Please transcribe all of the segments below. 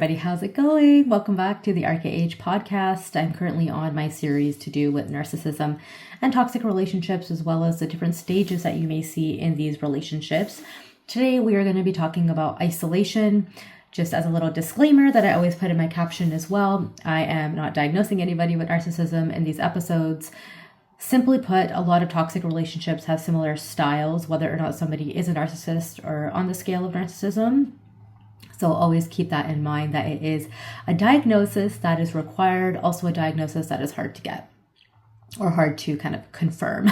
Everybody, how's it going? Welcome back to the RKH podcast. I'm currently on my series to do with narcissism and toxic relationships, as well as the different stages that you may see in these relationships. Today, we are going to be talking about isolation. Just as a little disclaimer that I always put in my caption as well, I am not diagnosing anybody with narcissism in these episodes. Simply put, a lot of toxic relationships have similar styles, whether or not somebody is a narcissist or on the scale of narcissism. So always keep that in mind, that it is a diagnosis that is required, also a diagnosis that is hard to get or hard to kind of confirm.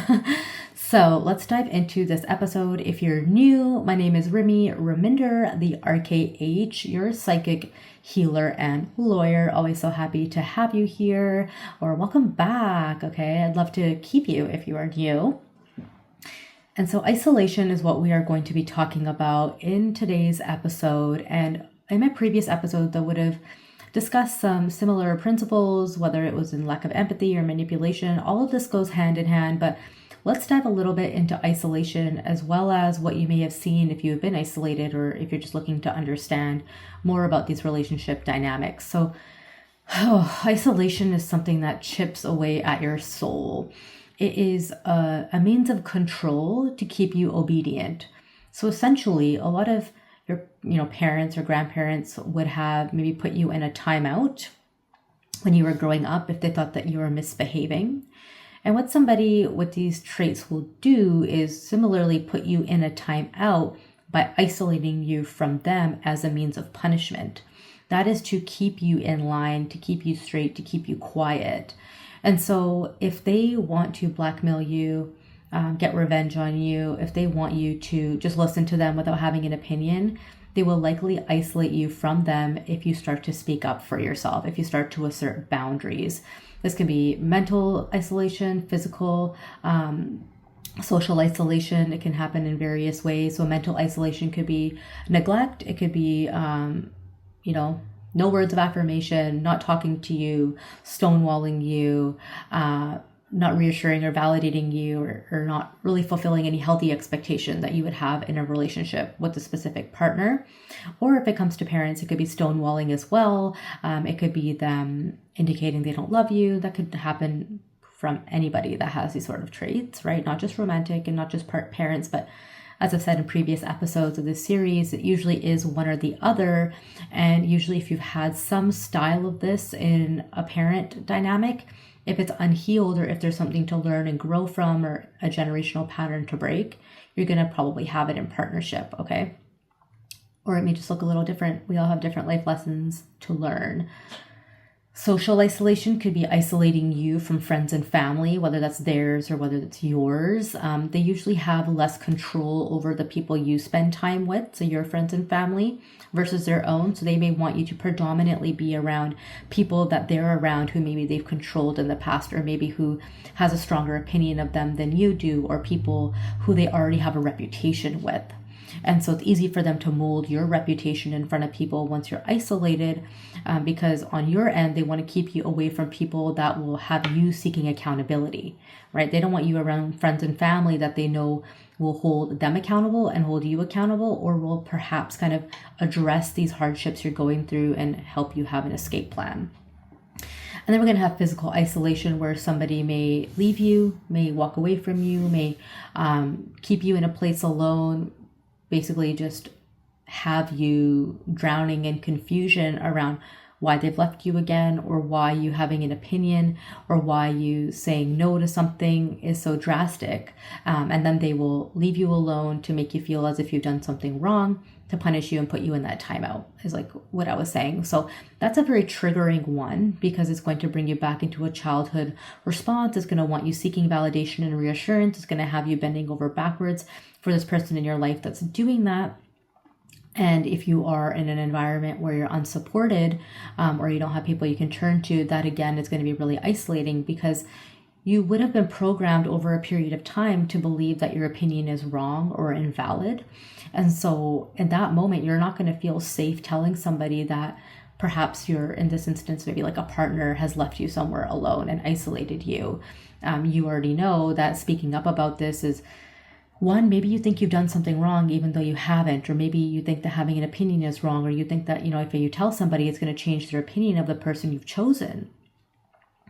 So let's dive into this episode. If you're new, my name is Raminder, the RKH, your psychic healer and lawyer. Always so happy to have you here, or welcome back. Okay, I'd love to keep you if you are new. And so isolation is what we are going to be talking about in today's episode. And in my previous episode, I would have discussed some similar principles, whether it was in lack of empathy or manipulation. All of this goes hand in hand, but let's dive a little bit into isolation, as well as what you may have seen if you have been isolated, or if you're just looking to understand more about these relationship dynamics. So isolation is something that chips away at your soul. It is a means of control to keep you obedient. So essentially, a lot of your parents or grandparents would have maybe put you in a timeout when you were growing up if they thought that you were misbehaving. And what somebody with these traits will do is similarly put you in a timeout by isolating you from them as a means of punishment. That is to keep you in line, to keep you straight, to keep you quiet. And so if they want to blackmail you, get revenge on you, if they want you to just listen to them without having an opinion, they will likely isolate you from them if you start to speak up for yourself, if you start to assert boundaries. This can be mental isolation, physical, social isolation. It can happen in various ways. So mental isolation could be neglect. It could be, no words of affirmation, not talking to you, stonewalling you, not reassuring or validating you, or not really fulfilling any healthy expectation that you would have in a relationship with a specific partner. Or if it comes to parents, it could be stonewalling as well. It could be them indicating they don't love you. That could happen from anybody that has these sort of traits, right? Not just romantic and not just parents, but as I've said in previous episodes of this series, it usually is one or the other. And usually if you've had some style of this in a parent dynamic, if it's unhealed, or if there's something to learn and grow from, or a generational pattern to break, you're going to probably have it in partnership, okay? Or it may just look a little different. We all have different life lessons to learn. Social isolation could be isolating you from friends and family, whether that's theirs or whether it's yours. They usually have less control over the people you spend time with, so your friends and family, versus their own. So they may want you to predominantly be around people that they're around who maybe they've controlled in the past, or maybe who has a stronger opinion of them than you do, or people who they already have a reputation with. And so it's easy for them to mold your reputation in front of people once you're isolated, because on your end, they want to keep you away from people that will have you seeking accountability, right? They don't want you around friends and family that they know will hold them accountable and hold you accountable, or will perhaps kind of address these hardships you're going through and help you have an escape plan. And then we're going to have physical isolation, where somebody may leave you, may walk away from you, may keep you in a place alone, basically just have you drowning in confusion around why they've left you again, or why you having an opinion, or why you saying no to something is so drastic. And then they will leave you alone to make you feel as if you've done something wrong, to punish you and put you in that timeout, is like what I was saying. So that's a very triggering one, because it's going to bring you back into a childhood response. It's going to want you seeking validation and reassurance. It's going to have you bending over backwards for this person in your life that's doing that. And if you are in an environment where you're unsupported, or you don't have people you can turn to, that again is going to be really isolating, because you would have been programmed over a period of time to believe that your opinion is wrong or invalid. And so in that moment, you're not going to feel safe telling somebody that perhaps you're, in this instance, maybe like a partner has left you somewhere alone and isolated you. You already know that speaking up about this is One, maybe you think you've done something wrong even though you haven't, or maybe you think that having an opinion is wrong, or you think that, if you tell somebody it's going to change their opinion of the person you've chosen.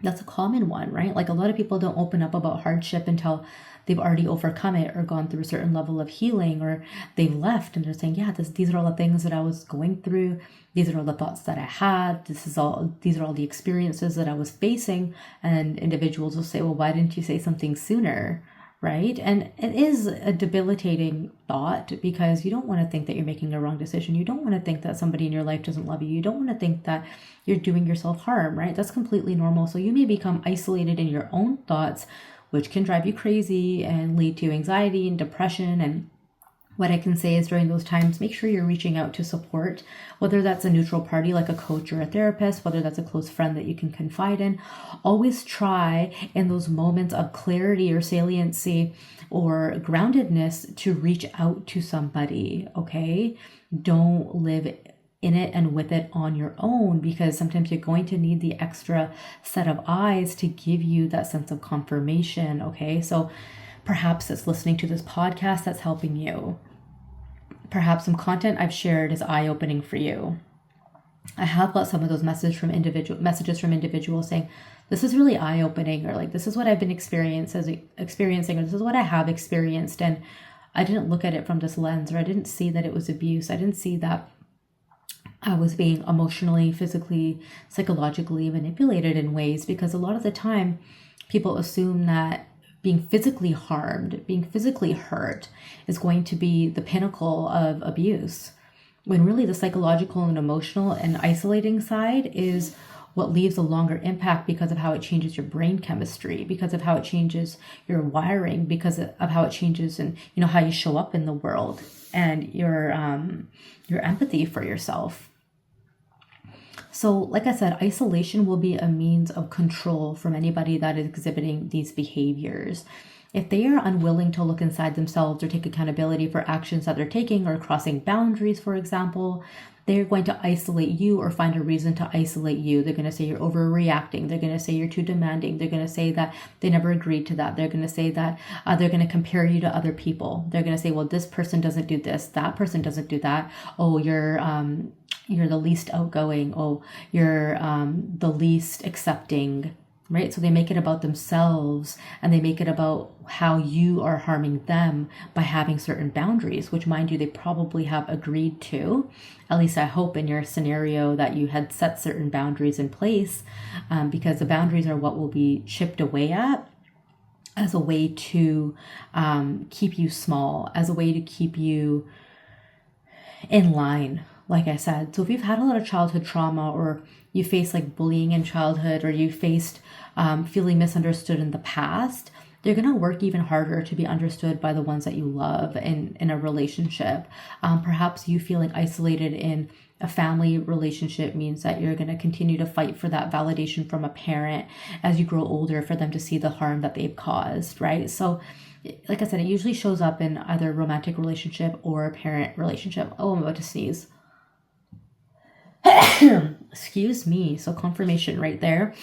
That's a common one, right? Like a lot of people don't open up about hardship until they've already overcome it or gone through a certain level of healing, or they've left and they're saying, yeah, these are all the things that I was going through. These are all the thoughts that I had. These are all the experiences that I was facing. And individuals will say, well, why didn't you say something sooner? Right? And it is a debilitating thought, because you don't want to think that you're making a wrong decision. You don't want to think that somebody in your life doesn't love you. You don't want to think that you're doing yourself harm, right? That's completely normal. So you may become isolated in your own thoughts, which can drive you crazy and lead to anxiety and depression. And what I can say is, during those times, make sure you're reaching out to support, whether that's a neutral party like a coach or a therapist, whether that's a close friend that you can confide in. Always try in those moments of clarity or saliency or groundedness to reach out to somebody, okay? Don't live in it and with it on your own, because sometimes you're going to need the extra set of eyes to give you that sense of confirmation, okay? So perhaps it's listening to this podcast that's helping you. Perhaps some content I've shared is eye-opening for you. I have got some of those messages from individuals saying, this is really eye-opening, or like, this is what I've been experiencing, or this is what I have experienced, and I didn't look at it from this lens, or I didn't see that it was abuse. I didn't see that I was being emotionally, physically, psychologically manipulated in ways, because a lot of the time people assume that being physically harmed, being physically hurt is going to be the pinnacle of abuse, when really the psychological and emotional and isolating side is what leaves a longer impact, because of how it changes your brain chemistry, because of how it changes your wiring, because of how it changes and how you show up in the world, and your empathy for yourself. So like I said, isolation will be a means of control from anybody that is exhibiting these behaviors. If they are unwilling to look inside themselves or take accountability for actions that they're taking, or crossing boundaries, for example, they're going to isolate you or find a reason to isolate you. They're going to say you're overreacting. They're going to say you're too demanding. They're going to say that they never agreed to that. They're going to say that they're going to compare you to other people. They're going to say, well, this person doesn't do this. That person doesn't do that. Oh, you're the least outgoing. Oh, you're the least accepting, right? So they make it about themselves, and they make it about how you are harming them by having certain boundaries, which, mind you, they probably have agreed to. At least I hope in your scenario that you had set certain boundaries in place, because the boundaries are what will be chipped away at as a way to keep you small, as a way to keep you in line. Like I said, so if you've had a lot of childhood trauma, or you faced like bullying in childhood, or you faced feeling misunderstood in the past, they're going to work even harder to be understood by the ones that you love in a relationship. Perhaps you feeling isolated in a family relationship means that you're going to continue to fight for that validation from a parent as you grow older, for them to see the harm that they've caused, right? So like I said, it usually shows up in either a romantic relationship or a parent relationship. Oh, I'm about to sneeze. Excuse me. So confirmation right there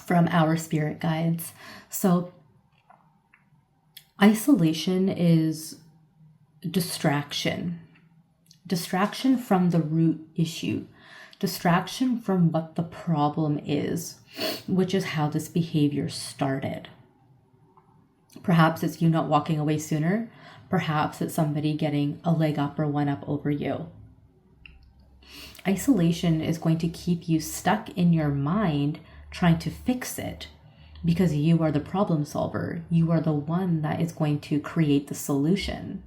from our spirit guides. So isolation is distraction from the root issue, distraction from what the problem is, which is how this behavior started. Perhaps it's you not walking away sooner. Perhaps it's somebody getting a leg up or one up over you. Isolation is going to keep you stuck in your mind trying to fix it, because you are the problem solver. You are the one that is going to create the solution.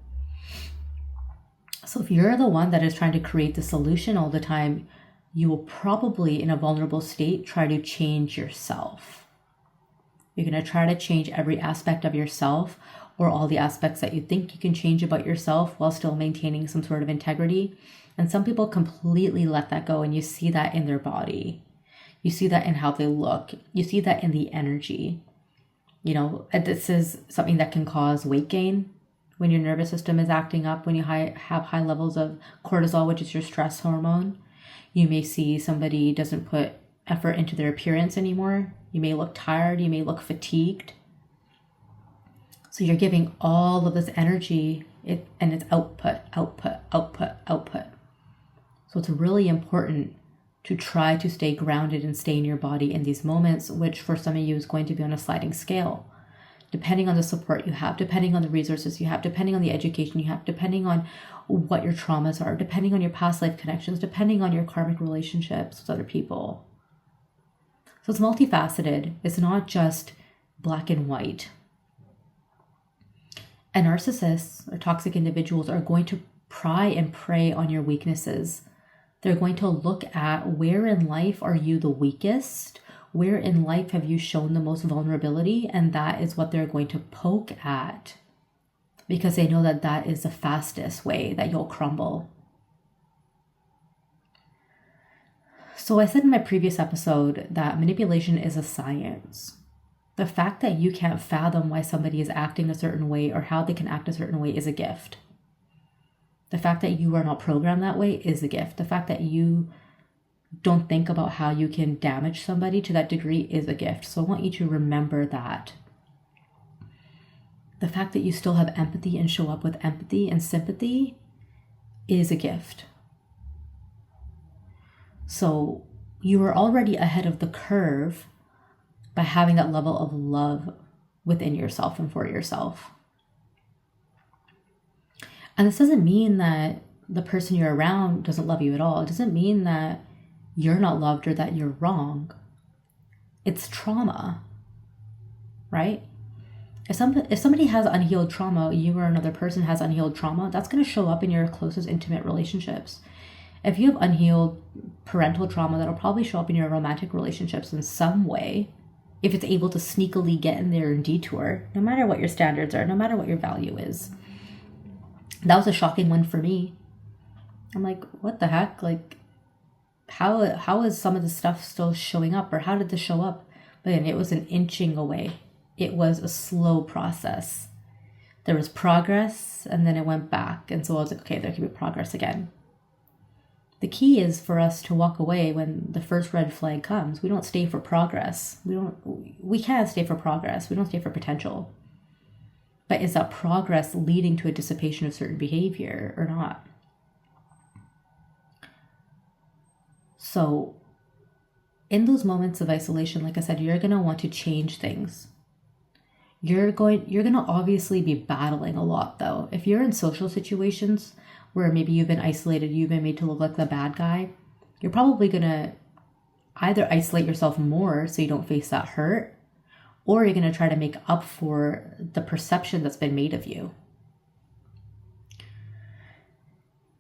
So if you're the one that is trying to create the solution all the time, you will probably, in a vulnerable state, try to change yourself. You're going to try to change every aspect of yourself, or all the aspects that you think you can change about yourself, while still maintaining some sort of integrity. And some people completely let that go, and you see that in their body. You see that in how they look. You see that in the energy. This is something that can cause weight gain when your nervous system is acting up, when you have high levels of cortisol, which is your stress hormone. You may see somebody doesn't put effort into their appearance anymore. You may look tired. You may look fatigued. So you're giving all of this energy and it's output, output, output, output. So it's really important to try to stay grounded and stay in your body in these moments, which for some of you is going to be on a sliding scale, depending on the support you have, depending on the resources you have, depending on the education you have, depending on what your traumas are, depending on your past life connections, depending on your karmic relationships with other people. So it's multifaceted. It's not just black and white. And narcissists or toxic individuals are going to pry and prey on your weaknesses. They're going to look at where in life are you the weakest, where in life have you shown the most vulnerability, and that is what they're going to poke at because they know that that is the fastest way that you'll crumble. So I said in my previous episode that manipulation is a science. The fact that you can't fathom why somebody is acting a certain way or how they can act a certain way is a gift. The fact that you are not programmed that way is a gift. The fact that you don't think about how you can damage somebody to that degree is a gift. So I want you to remember that. The fact that you still have empathy and show up with empathy and sympathy is a gift. So you are already ahead of the curve by having that level of love within yourself and for yourself. And this doesn't mean that the person you're around doesn't love you at all. It doesn't mean that you're not loved or that you're wrong. It's trauma, right? If somebody has unhealed trauma, you or another person has unhealed trauma, that's going to show up in your closest intimate relationships. If you have unhealed parental trauma, that'll probably show up in your romantic relationships in some way, if it's able to sneakily get in there and detour, no matter what your standards are, no matter what your value is. That was a shocking one for me. I'm like, what the heck? Like, how is some of this stuff still showing up, or how did this show up? But it was an inching away. It was a slow process. There was progress, and then it went back. And so I was like, okay, there can be progress again. The key is for us to walk away when the first red flag comes. We don't stay for progress. We can't stay for progress. We don't stay for potential. But is that progress leading to a dissipation of certain behavior or not? So in those moments of isolation, like I said, you're going to want to change things. You're going to obviously be battling a lot though. If you're in social situations where maybe you've been isolated, you've been made to look like the bad guy, you're probably going to either isolate yourself more so you don't face that hurt, or you're going to try to make up for the perception that's been made of you.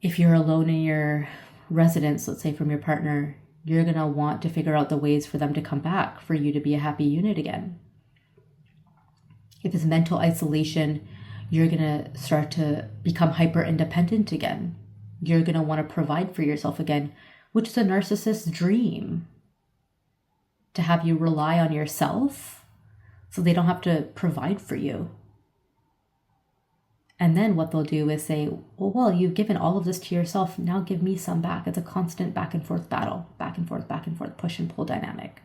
If you're alone in your residence, let's say from your partner, you're going to want to figure out the ways for them to come back, for you to be a happy unit again. If it's mental isolation, you're going to start to become hyper independent again. You're going to want to provide for yourself again, which is a narcissist's dream. To have you rely on yourself so they don't have to provide for you. And then what they'll do is say, well, you've given all of this to yourself, now give me some back. It's a constant back and forth battle, back and forth, push and pull dynamic.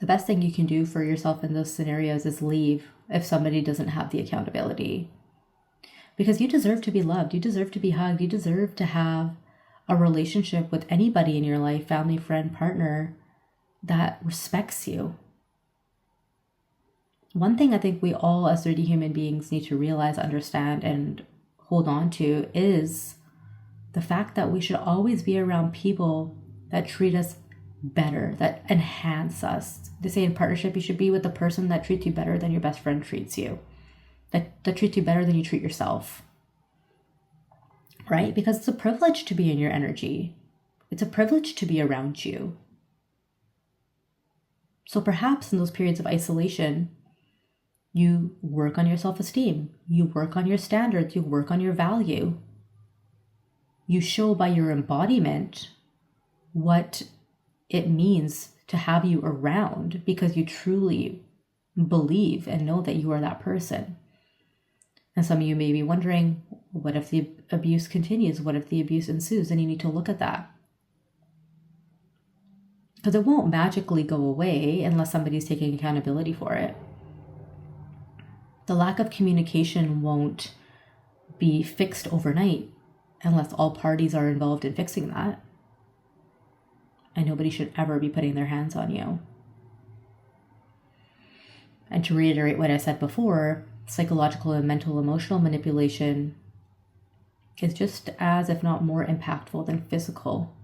The best thing you can do for yourself in those scenarios is leave if somebody doesn't have the accountability. Because you deserve to be loved, you deserve to be hugged, you deserve to have a relationship with anybody in your life, family, friend, partner, that respects you. One thing I think we all as 3D human beings need to realize, understand, and hold on to is the fact that we should always be around people that treat us better, that enhance us. They say in partnership, you should be with the person that treats you better than your best friend treats you, that treats you better than you treat yourself, right? Because it's a privilege to be in your energy. It's a privilege to be around you. So perhaps in those periods of isolation, you work on your self-esteem, you work on your standards, you work on your value. You show by your embodiment what it means to have you around because you truly believe and know that you are that person. And some of you may be wondering, what if the abuse continues? What if the abuse ensues? And you need to look at that. Because it won't magically go away unless somebody's taking accountability for it. The lack of communication won't be fixed overnight unless all parties are involved in fixing that. And nobody should ever be putting their hands on you. And to reiterate what I said before, psychological and mental emotional manipulation is just as, if not more, impactful than physical.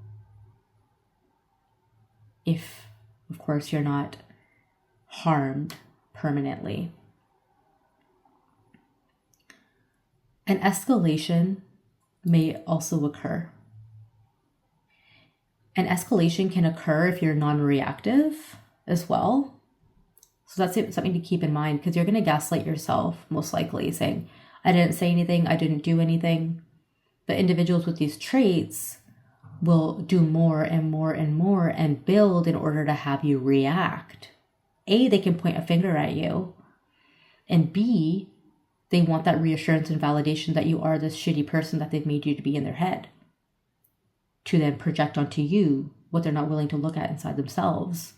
If, of course, you're not harmed permanently. An escalation may also occur. An escalation can occur if you're non-reactive as well. So that's something to keep in mind, because you're going to gaslight yourself, most likely, saying, I didn't say anything, I didn't do anything. But individuals with these traits will do more and more and more and build in order to have you react. A, they can point a finger at you. And B, they want that reassurance and validation that you are this shitty person that they've made you to be in their head, to then project onto you what they're not willing to look at inside themselves.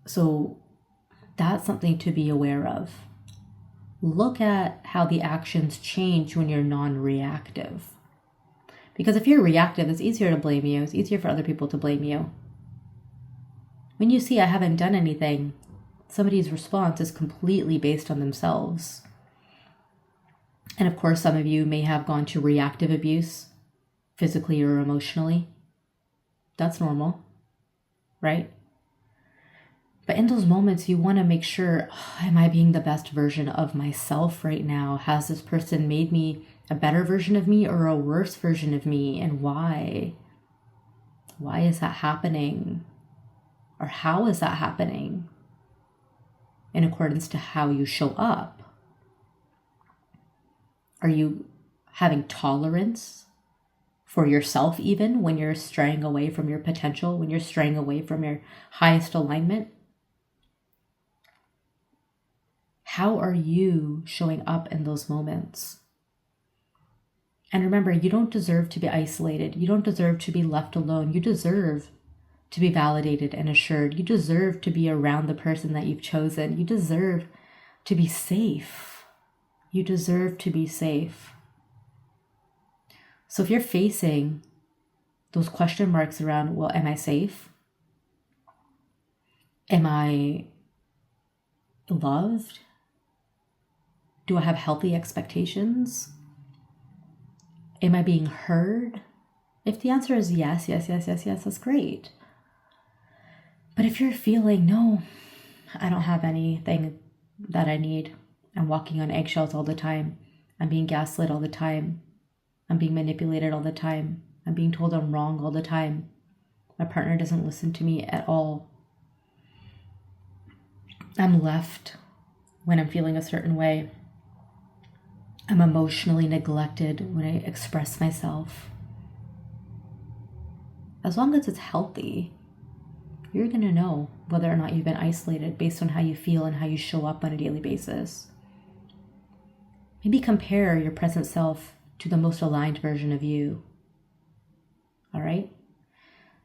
So that's something to be aware of. Look at how the actions change when you're non-reactive. Because if you're reactive, it's easier to blame you. It's easier for other people to blame you. When you see I haven't done anything, somebody's response is completely based on themselves. And of course, some of you may have gone to reactive abuse, physically or emotionally. That's normal, right? But in those moments, you want to make sure, am I being the best version of myself right now? Has this person made me a better version of me or a worse version of me? And why? Why is that happening? Or how is that happening? In accordance to how you show up. Are you having tolerance for yourself even when you're straying away from your potential, when you're straying away from your highest alignment? How are you showing up in those moments? And remember, you don't deserve to be isolated. You don't deserve to be left alone. You deserve to be validated and assured. You deserve to be around the person that you've chosen. You deserve to be safe. You deserve to be safe. So if you're facing those question marks around, well, am I safe? Am I loved? Do I have healthy expectations? Am I being heard? If the answer is yes, that's great. But if you're feeling, no, I don't have anything that I need, I'm walking on eggshells all the time, I'm being gaslit all the time, I'm being manipulated all the time, I'm being told I'm wrong all the time, my partner doesn't listen to me at all, I'm left when I'm feeling a certain way, I'm emotionally neglected when I express myself. As long as it's healthy, you're going to know whether or not you've been isolated based on how you feel and how you show up on a daily basis. Maybe compare your present self to the most aligned version of you. All right?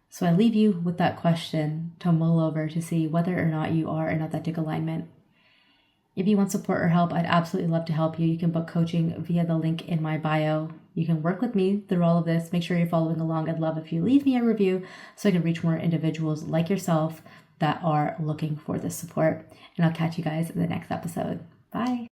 So I leave you with that question to mull over to see whether or not you are in authentic alignment. If you want support or help, I'd absolutely love to help you. You can book coaching via the link in my bio. You can work with me through all of this. Make sure you're following along. I'd love if you leave me a review so I can reach more individuals like yourself that are looking for this support. And I'll catch you guys in the next episode. Bye.